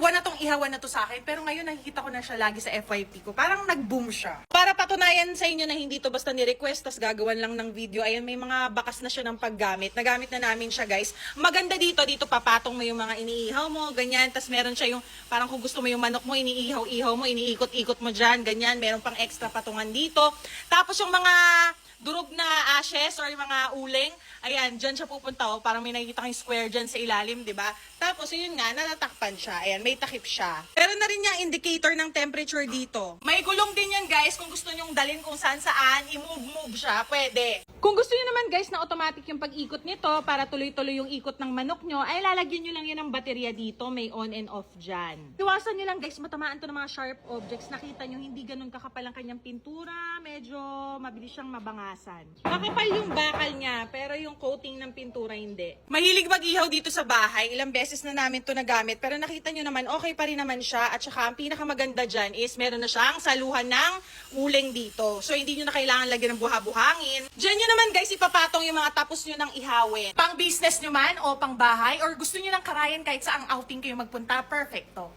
buwan na tong ihawan na to sa akin, pero ngayon nakikita ko na siya lagi sa FYP ko. Parang nag-boom siya. Para patunayan sa inyo na hindi to basta ni-request, tas gagawan lang ng video. Ayan, may mga bakas na siya ng paggamit. Nagamit na namin siya, guys. Maganda dito papatong mo yung mga iniihaw mo, ganyan. Tas meron siya yung, parang kung gusto mo yung manok mo, iniihaw-ihaw mo, iniikot-ikot mo dyan, ganyan. Meron pang extra patungan dito. Tapos yung mga durog na ashes or mga uling, ayan, dyan siya pupunta, oh, parang may nakikita kang square dyan sa ilalim, di ba? Tapos, yun nga, natatakpan siya. Ayan, may takip siya. Pero na rin yung indicator ng temperature dito. May gulong din yan, guys, kung gusto nyong dalhin kung saan-saan, i-move siya, pwede. Kung gusto nyo naman, guys, na automatic yung pag-ikot nito para tuloy-tuloy yung ikot ng manok nyo, ay lalagyan nyo lang yan ng baterya dito, may on and off dyan. Iwasan nyo lang, guys, matamaan to ng mga sharp objects. Nakita nyo, hindi ganun kakapal ang kanyang pintura, medyo mabilis siyang mabangasan. Kakapal yung bakal niya, pero yung coating ng pintura hindi. Mahilig mag-ihaw dito sa bahay. Ilang beses na namin to nagamit, pero nakita nyo naman, okay pa rin naman siya. At saka, ang pinakamaganda dyan is meron na siyang saluhan ng uling dito. So, hindi nyo na kailangan lagyan ng buha-buhangin. Dyan nyo naman, guys, ipapatong yung mga tapos nyo ng ihawin. Pang business nyo man o pang bahay, or gusto nyo ng karayan kahit saang outing kayo magpunta, perfecto.